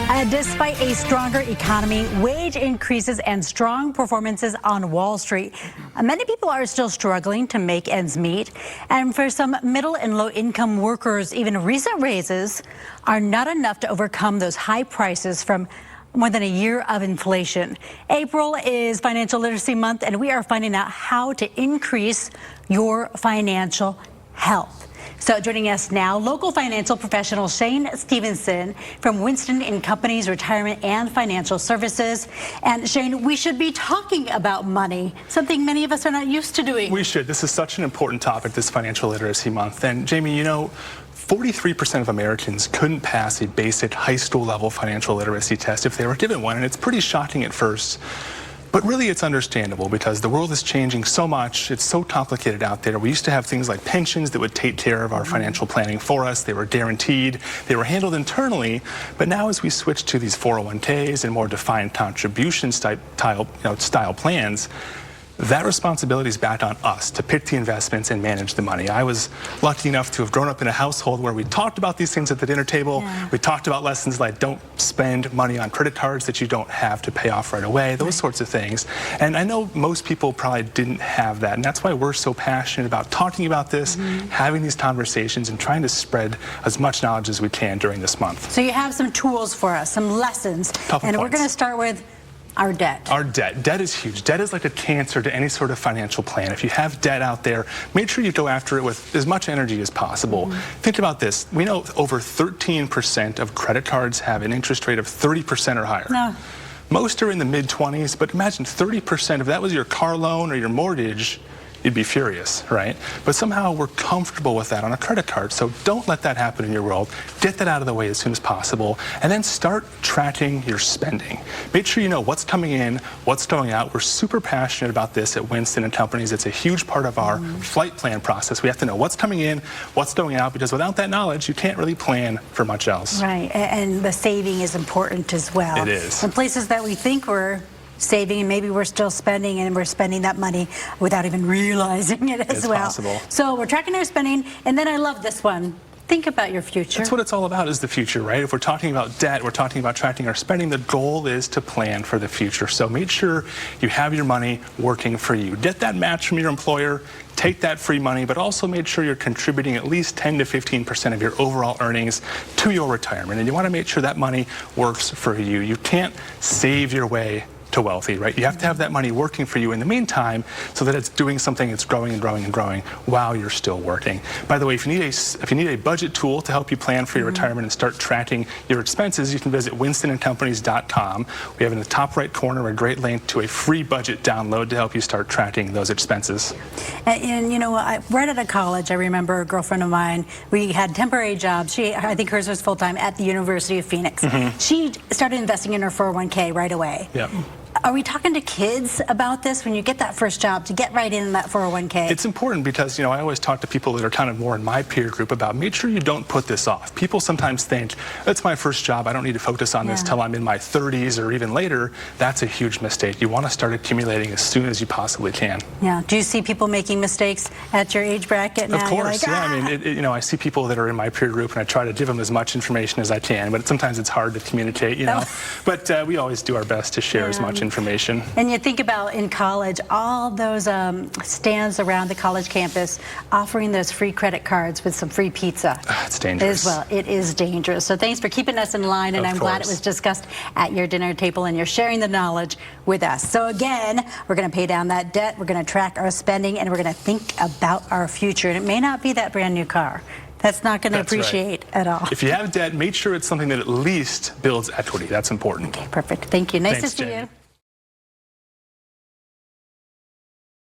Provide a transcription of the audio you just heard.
Despite a stronger economy, wage increases, and strong performances on Wall Street, many people are still struggling to make ends meet. And for some middle and low income workers, even recent raises are not enough to overcome those high prices from more than a year of inflation. April is Financial Literacy Month, and we are finding out how to increase your financial health. So joining us now, local financial professional Shane Stevenson from Winston & Company's Retirement and Financial Services. And Shane, we should be talking about money, something many of us are not used to doing. We should. This is such an important topic, this Financial Literacy Month. And Jamie, you know, 43% of Americans couldn't pass a basic high school level financial literacy test if they were given one. And it's pretty shocking at first. But really, it's understandable because the world is changing so much. It's so complicated out there. We used to have things like pensions that would take care of our financial planning for us. They were guaranteed. They were handled internally. But now as we switch to these 401ks and more defined contribution style plans, that responsibility is back on us to pick the investments and manage the money. I was lucky enough to have grown up in a household where we talked about these things at the dinner table. Yeah. We talked about lessons like don't spend money on credit cards that you don't have to pay off right away, those sorts of things. And I know most people probably didn't have that, and that's why we're so passionate about talking about this, having these conversations, and trying to spread as much knowledge as we can during this month. So you have some tools for us, some lessons, and we're going to start with our debt. Our debt. Debt is huge. Debt is like a cancer to any sort of financial plan. If you have debt out there, make sure you go after it with as much energy as possible. Think about this. We know over 13% of credit cards have an interest rate of 30% or higher. No. Most are in the mid-20s, but imagine 30%. If that was your car loan or your mortgage, you'd be furious, right? But somehow we're comfortable with that on a credit card. So don't let that happen in your world. Get that out of the way as soon as possible. And then start tracking your spending. Make sure you know what's coming in, what's going out. We're super passionate about this at Winston & Company's. It's a huge part of our flight plan process. We have to know what's coming in, what's going out, because without that knowledge, you can't really plan for much else. Right, and the saving is important as well. It is. In places that we think we're saving, and maybe we're still spending, and we're spending that money without even realizing it as well. It's possible. So we're tracking our spending, and then I love this one. Think about your future. That's what it's all about, is the future, right? If we're talking about debt, we're talking about tracking our spending, the goal is to plan for the future. So make sure you have your money working for you. Get that match from your employer, take that free money, but also make sure you're contributing at least 10 to 15% of your overall earnings to your retirement. And you want to make sure that money works for you. You can't save your way to wealthy, right? You have to have that money working for you in the meantime so that it's doing something that's growing and growing and growing while you're still working. By the way, if you need a budget tool to help you plan for your retirement and start tracking your expenses, you can visit winstonandcompanies.com. We have in the top right corner a great link to a free budget download to help you start tracking those expenses. And you know, right out of college, I remember a girlfriend of mine, we had temporary jobs. I think hers was full-time at the University of Phoenix. She started investing in her 401k right away. Yep. Are we talking to kids about this when you get that first job, to get right in that 401k? It's important because, you know, I always talk to people that are kind of more in my peer group about make sure you don't put this off. People sometimes think, it's my first job, I don't need to focus on this till I'm in my 30s or even later. That's a huge mistake. You want to start accumulating as soon as you possibly can. Yeah. Do you see people making mistakes at your age bracket now? Of course, like, yeah. I mean, you know, I see people that are in my peer group and I try to give them as much information as I can, but sometimes it's hard to communicate, you know. But we always do our best to share as much information. And you think about in college, all those stands around the college campus offering those free credit cards with some free pizza. It's dangerous. As well, it is dangerous. So thanks for keeping us in line, and I'm glad it was discussed at your dinner table and you're sharing the knowledge with us. So again, we're going to pay down that debt, we're going to track our spending, and we're going to think about our future. And it may not be that brand new car. That's not going to appreciate at all. If you have debt, make sure it's something that at least builds equity. That's important. Okay, perfect. Thank you. Nice to see you.